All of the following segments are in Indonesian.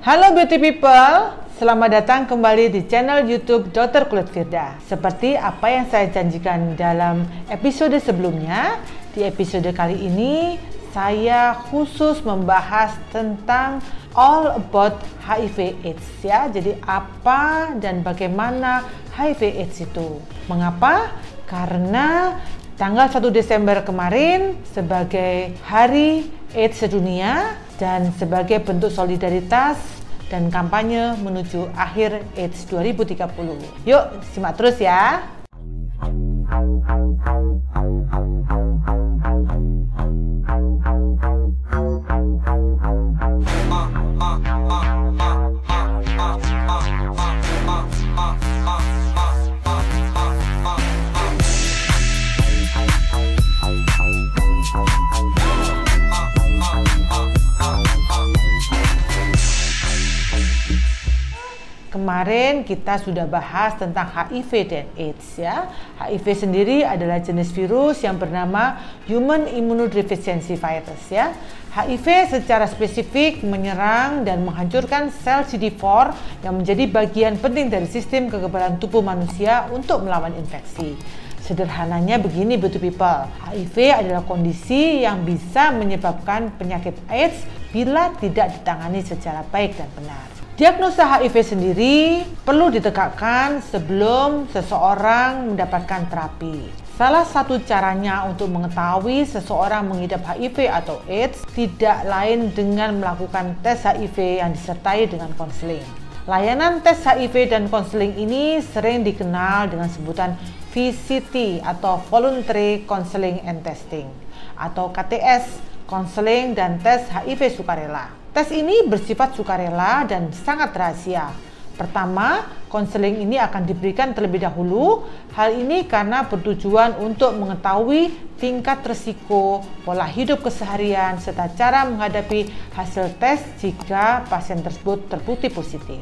Halo beauty people, selamat datang kembali di channel YouTube Dr. Kulit Firda. Seperti apa yang saya janjikan dalam episode sebelumnya, di episode kali ini saya khusus membahas tentang all about HIV/AIDS ya. Jadi apa dan bagaimana HIV/AIDS itu? Mengapa? Karena tanggal 1 Desember kemarin sebagai Hari AIDS Sedunia dan sebagai bentuk solidaritas dan kampanye menuju akhir AIDS 2030. Yuk, simak terus ya. Kemarin kita sudah bahas tentang HIV dan AIDS ya. HIV sendiri adalah jenis virus yang bernama Human Immunodeficiency Virus ya. HIV secara spesifik menyerang dan menghancurkan sel CD4 yang menjadi bagian penting dari sistem kekebalan tubuh manusia untuk melawan infeksi. Sederhananya begini beauty people, HIV adalah kondisi yang bisa menyebabkan penyakit AIDS bila tidak ditangani secara baik dan benar. Diagnosa HIV sendiri perlu ditegakkan sebelum seseorang mendapatkan terapi. Salah satu caranya untuk mengetahui seseorang mengidap HIV atau AIDS tidak lain dengan melakukan tes HIV yang disertai dengan konseling. Layanan tes HIV dan konseling ini sering dikenal dengan sebutan VCT atau Voluntary Counseling and Testing atau KTS, konseling dan tes HIV sukarela. Tes ini bersifat sukarela dan sangat rahasia. Pertama, konseling ini akan diberikan terlebih dahulu. Hal ini karena bertujuan untuk mengetahui tingkat risiko, pola hidup keseharian, serta cara menghadapi hasil tes jika pasien tersebut terbukti positif.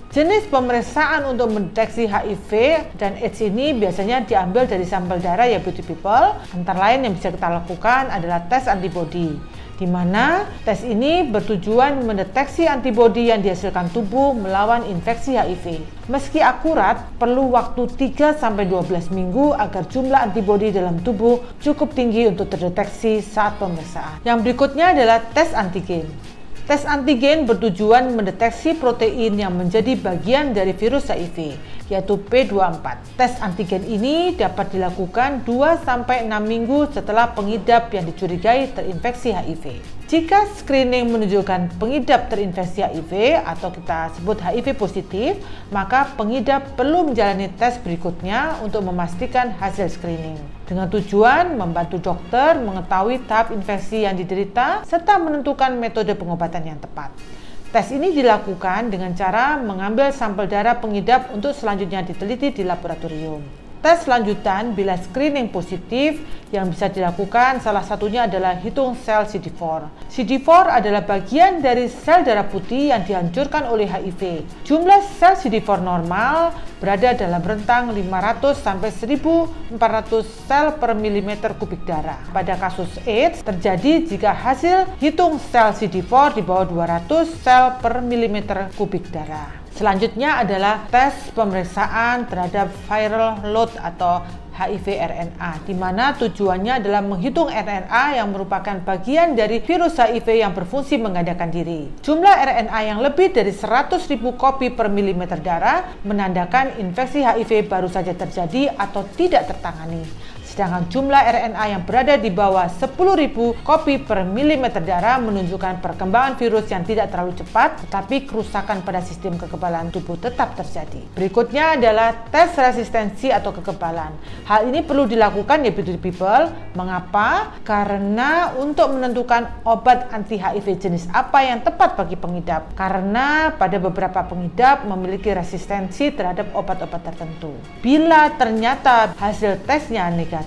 Jenis pemeriksaan untuk mendeteksi HIV dan AIDS ini biasanya diambil dari sampel darah ya beauty people. Antara lain yang bisa kita lakukan adalah tes antibodi, di mana tes ini bertujuan mendeteksi antibodi yang dihasilkan tubuh melawan infeksi HIV. Meski akurat, perlu waktu 3-12 minggu agar jumlah antibodi dalam tubuh cukup tinggi untuk terdeteksi saat pemeriksaan. Yang berikutnya adalah tes antigen. Tes antigen bertujuan mendeteksi protein yang menjadi bagian dari virus HIV, yaitu P24. Tes antigen ini dapat dilakukan 2-6 minggu setelah pengidap yang dicurigai terinfeksi HIV. Jika screening menunjukkan pengidap terinfeksi HIV atau kita sebut HIV positif, maka pengidap perlu menjalani tes berikutnya untuk memastikan hasil screening, dengan tujuan membantu dokter mengetahui tahap infeksi yang diderita serta menentukan metode pengobatan yang tepat. Tes ini dilakukan dengan cara mengambil sampel darah pengidap untuk selanjutnya diteliti di laboratorium. Tes lanjutan bila screening positif yang bisa dilakukan salah satunya adalah hitung sel CD4. CD4 adalah bagian dari sel darah putih yang dihancurkan oleh HIV. Jumlah sel CD4 normal berada dalam rentang 500 sampai 1400 sel per milimeter kubik darah. Pada kasus AIDS terjadi jika hasil hitung sel CD4 di bawah 200 sel per milimeter kubik darah. Selanjutnya adalah tes pemeriksaan terhadap viral load atau HIV RNA, di mana tujuannya adalah menghitung RNA yang merupakan bagian dari virus HIV yang berfungsi menggandakan diri. Jumlah RNA yang lebih dari 100.000 kopi per milimeter darah menandakan infeksi HIV baru saja terjadi atau tidak tertangani. Sedangkan jumlah RNA yang berada di bawah 10.000 kopi per milimeter darah menunjukkan perkembangan virus yang tidak terlalu cepat, tetapi kerusakan pada sistem kekebalan tubuh tetap terjadi. Berikutnya adalah tes resistensi atau kekebalan. Hal ini perlu dilakukan ya beauty people. Mengapa? Karena untuk menentukan obat anti HIV jenis apa yang tepat bagi pengidap. Karena pada beberapa pengidap memiliki resistensi terhadap obat-obat tertentu. Bila ternyata hasil tesnya negatif,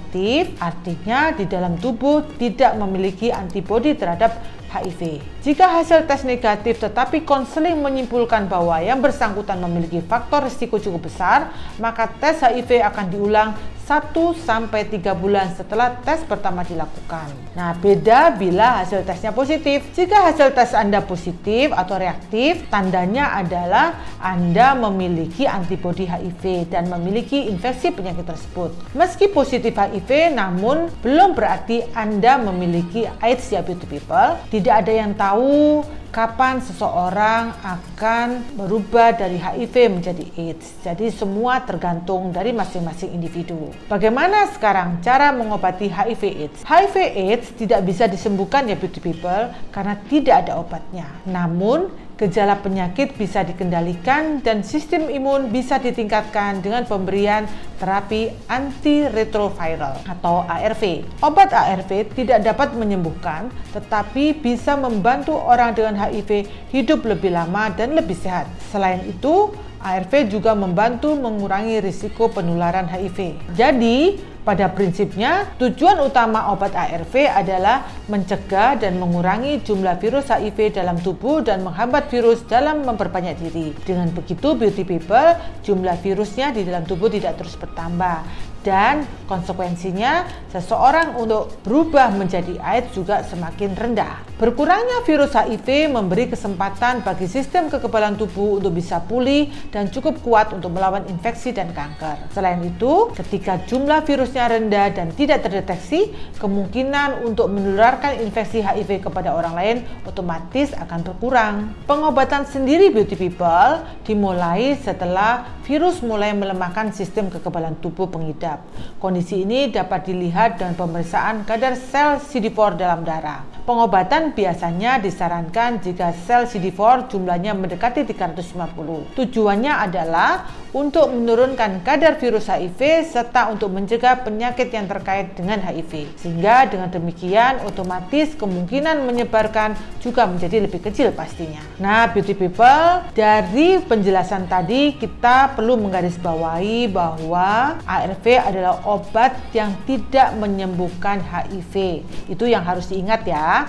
artinya di dalam tubuh tidak memiliki antibodi terhadap HIV. Jika hasil tes negatif tetapi konseling menyimpulkan bahwa yang bersangkutan memiliki faktor risiko cukup besar, maka tes HIV akan diulang 1-3 bulan setelah tes pertama dilakukan. Nah, beda bila hasil tesnya positif. Jika hasil tes Anda positif atau reaktif, tandanya adalah Anda memiliki antibodi HIV dan memiliki infeksi penyakit tersebut. Meski positif HIV, namun belum berarti Anda memiliki AIDS ya beauty people. Tidak ada yang tahu kapan seseorang akan berubah dari HIV menjadi AIDS. Jadi semua tergantung dari masing-masing individu. Bagaimana sekarang cara mengobati HIV AIDS? HIV AIDS tidak bisa disembuhkan ya beauty people karena tidak ada obatnya. Namun gejala penyakit bisa dikendalikan dan sistem imun bisa ditingkatkan dengan pemberian terapi antiretroviral atau ARV. Obat ARV tidak dapat menyembuhkan, tetapi bisa membantu orang dengan HIV hidup lebih lama dan lebih sehat. Selain itu, ARV juga membantu mengurangi risiko penularan HIV. Jadi, pada prinsipnya, tujuan utama obat ARV adalah mencegah dan mengurangi jumlah virus HIV dalam tubuh dan menghambat virus dalam memperbanyak diri. Dengan begitu, beauty people, jumlah virusnya di dalam tubuh tidak terus bertambah. Dan konsekuensinya, seseorang untuk berubah menjadi AIDS juga semakin rendah. Berkurangnya virus HIV memberi kesempatan bagi sistem kekebalan tubuh untuk bisa pulih dan cukup kuat untuk melawan infeksi dan kanker. Selain itu, ketika jumlah virusnya rendah dan tidak terdeteksi, kemungkinan untuk menularkan infeksi HIV kepada orang lain otomatis akan berkurang. Pengobatan sendiri beauty people dimulai setelah virus mulai melemahkan sistem kekebalan tubuh pengidap. Kondisi ini dapat dilihat dengan pemeriksaan kadar sel CD4 dalam darah. Pengobatan biasanya disarankan jika sel CD4 jumlahnya mendekati 350. Tujuannya adalah untuk menurunkan kadar virus HIV serta untuk mencegah penyakit yang terkait dengan HIV. Sehingga dengan demikian otomatis kemungkinan menyebarkan juga menjadi lebih kecil pastinya. Nah, beauty people, dari penjelasan tadi kita perlu menggarisbawahi bahwa ARV adalah obat yang tidak menyembuhkan HIV. Itu yang harus diingat ya.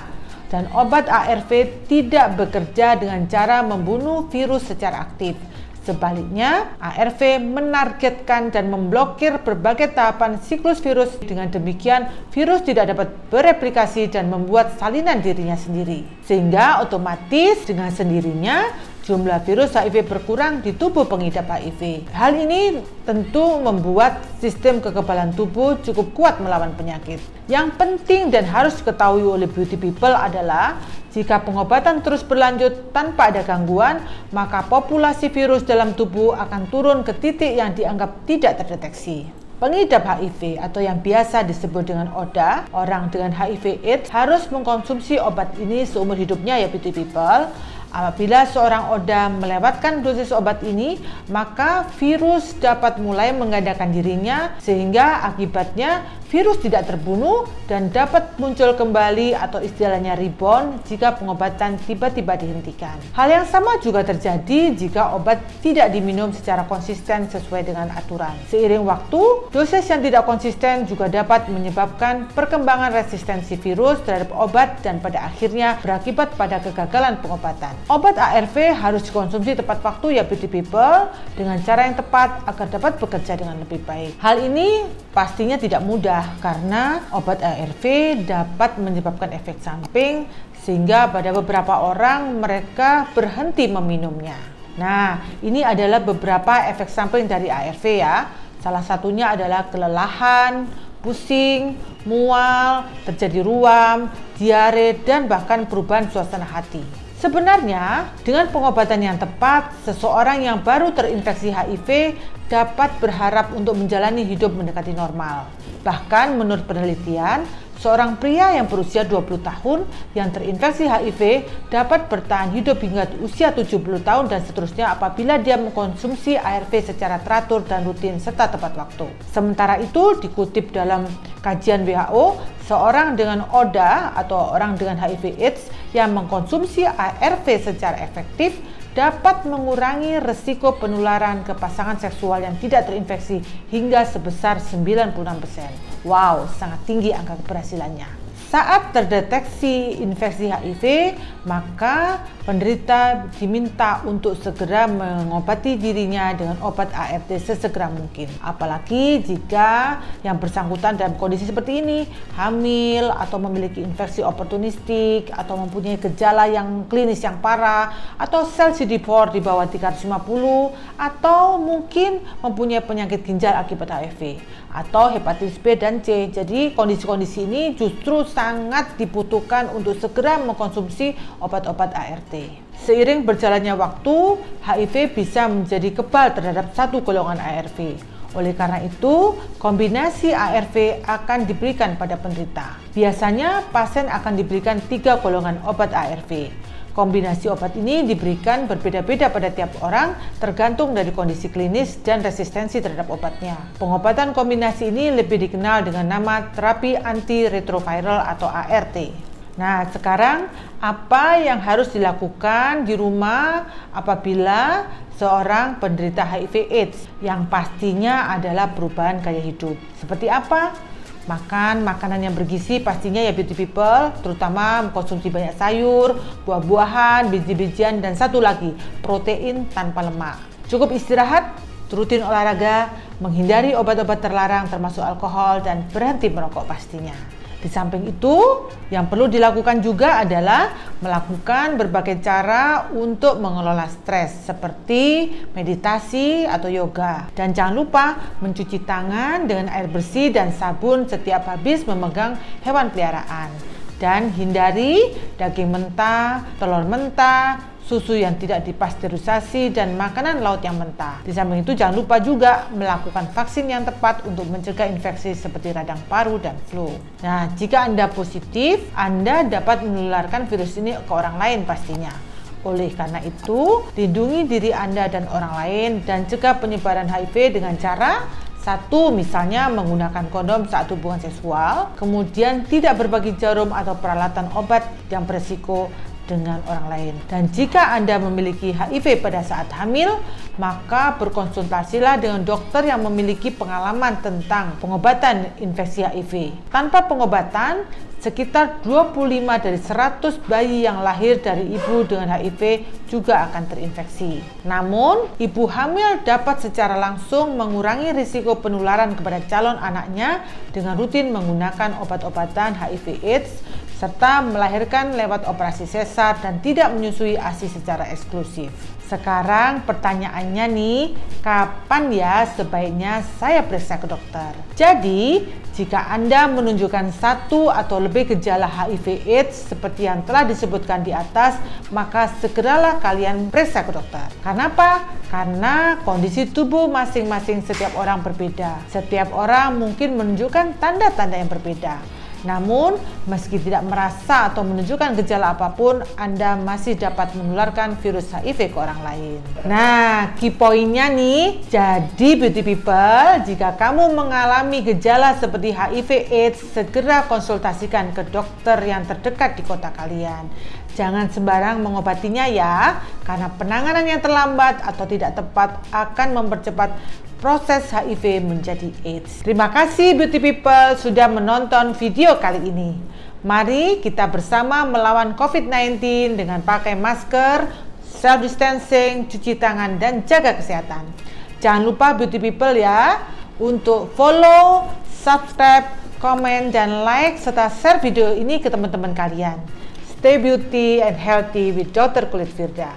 Dan obat ARV tidak bekerja dengan cara membunuh virus secara aktif. Sebaliknya, ARV menargetkan dan memblokir berbagai tahapan siklus virus. Dengan demikian, virus tidak dapat bereplikasi dan membuat salinan dirinya sendiri. Sehingga otomatis dengan sendirinya, jumlah virus HIV berkurang di tubuh pengidap HIV. Hal ini tentu membuat sistem kekebalan tubuh cukup kuat melawan penyakit. Yang penting dan harus diketahui oleh beauty people adalah jika pengobatan terus berlanjut tanpa ada gangguan, maka populasi virus dalam tubuh akan turun ke titik yang dianggap tidak terdeteksi. Pengidap HIV atau yang biasa disebut dengan ODA, orang dengan HIV AIDS, harus mengkonsumsi obat ini seumur hidupnya ya beauty people. Apabila seorang ODA melewatkan dosis obat ini, maka virus dapat mulai menggandakan dirinya sehingga akibatnya virus tidak terbunuh dan dapat muncul kembali atau istilahnya rebound jika pengobatan tiba-tiba dihentikan. Hal yang sama juga terjadi jika obat tidak diminum secara konsisten sesuai dengan aturan. Seiring waktu, dosis yang tidak konsisten juga dapat menyebabkan perkembangan resistensi virus terhadap obat dan pada akhirnya berakibat pada kegagalan pengobatan. Obat ARV harus dikonsumsi tepat waktu ya beauty people dengan cara yang tepat agar dapat bekerja dengan lebih baik. Hal ini pastinya tidak mudah karena obat ARV dapat menyebabkan efek samping sehingga pada beberapa orang mereka berhenti meminumnya. Nah, ini adalah beberapa efek samping dari ARV ya. Salah satunya adalah kelelahan, pusing, mual, terjadi ruam, diare, dan bahkan perubahan suasana hati. Sebenarnya, dengan pengobatan yang tepat, seseorang yang baru terinfeksi HIV dapat berharap untuk menjalani hidup mendekati normal. Bahkan menurut penelitian, seorang pria yang berusia 20 tahun yang terinfeksi HIV dapat bertahan hidup hingga usia 70 tahun dan seterusnya apabila dia mengkonsumsi ARV secara teratur dan rutin serta tepat waktu. Sementara itu, dikutip dalam kajian WHO, seorang dengan ODA atau orang dengan HIV AIDS yang mengkonsumsi ARV secara efektif dapat mengurangi resiko penularan ke pasangan seksual yang tidak terinfeksi hingga sebesar 96%. Wow, sangat tinggi angka keberhasilannya. Saat terdeteksi infeksi HIV, maka penderita diminta untuk segera mengobati dirinya dengan obat ART sesegera mungkin. Apalagi jika yang bersangkutan dalam kondisi seperti ini, hamil atau memiliki infeksi oportunistik atau mempunyai gejala yang klinis yang parah atau sel CD4 di bawah 350 atau mungkin mempunyai penyakit ginjal akibat HIV atau hepatitis B dan C. Jadi kondisi-kondisi ini justru sangat dibutuhkan untuk segera mengkonsumsi obat-obat ART. Seiring berjalannya waktu, HIV bisa menjadi kebal terhadap satu golongan ARV. Oleh karena itu, kombinasi ARV akan diberikan pada penderita. Biasanya pasien akan diberikan 3 golongan obat ARV. Kombinasi obat ini diberikan berbeda-beda pada tiap orang tergantung dari kondisi klinis dan resistensi terhadap obatnya. Pengobatan kombinasi ini lebih dikenal dengan nama terapi antiretroviral atau ART. Nah, sekarang apa yang harus dilakukan di rumah apabila seorang penderita HIV/AIDS? Yang pastinya adalah perubahan gaya hidup. Seperti apa? Makan makanan yang bergizi pastinya ya beauty people, terutama mengkonsumsi banyak sayur, buah-buahan, biji-bijian, dan satu lagi, protein tanpa lemak. Cukup istirahat, rutin olahraga, menghindari obat-obat terlarang termasuk alkohol, dan berhenti merokok pastinya. Di samping itu, yang perlu dilakukan juga adalah melakukan berbagai cara untuk mengelola stres seperti meditasi atau yoga. Dan jangan lupa mencuci tangan dengan air bersih dan sabun setiap habis memegang hewan peliharaan. Dan hindari daging mentah, telur mentah, susu yang tidak dipasteurisasi, dan makanan laut yang mentah. Di samping itu jangan lupa juga melakukan vaksin yang tepat untuk mencegah infeksi seperti radang paru dan flu. Nah, jika Anda positif, Anda dapat menularkan virus ini ke orang lain pastinya. Oleh karena itu, lindungi diri Anda dan orang lain dan cegah penyebaran HIV dengan cara: 1. Misalnya menggunakan kondom saat hubungan seksual, kemudian tidak berbagi jarum atau peralatan obat yang berisiko dengan orang lain. Dan jika Anda memiliki HIV pada saat hamil, maka berkonsultasilah dengan dokter yang memiliki pengalaman tentang pengobatan infeksi HIV. Tanpa pengobatan, sekitar 25 dari 100 bayi yang lahir dari ibu dengan HIV juga akan terinfeksi. Namun, ibu hamil dapat secara langsung mengurangi risiko penularan kepada calon anaknya dengan rutin menggunakan obat-obatan HIV/AIDS serta melahirkan lewat operasi sesar dan tidak menyusui ASI secara eksklusif. Sekarang pertanyaannya nih, kapan ya sebaiknya saya periksa ke dokter? Jadi, jika Anda menunjukkan 1 atau lebih gejala HIV/AIDS seperti yang telah disebutkan di atas, maka segeralah kalian periksa ke dokter. Karena apa? Karena kondisi tubuh masing-masing setiap orang berbeda. Setiap orang mungkin menunjukkan tanda-tanda yang berbeda. Namun, meski tidak merasa atau menunjukkan gejala apapun, Anda masih dapat menularkan virus HIV ke orang lain. Nah, key point-nya nih, jadi beauty people, jika kamu mengalami gejala seperti HIV/AIDS, segera konsultasikan ke dokter yang terdekat di kota kalian. Jangan sembarang mengobatinya ya, karena penanganan yang terlambat atau tidak tepat akan mempercepat proses HIV menjadi AIDS. Terima kasih beauty people sudah menonton video kali ini. Mari kita bersama melawan COVID-19 dengan pakai masker, self distancing, cuci tangan, dan jaga kesehatan. Jangan lupa beauty people ya untuk follow, subscribe, komen, dan like serta share video ini ke teman-teman kalian. Stay beauty and healthy with Dr. Kulit Firda.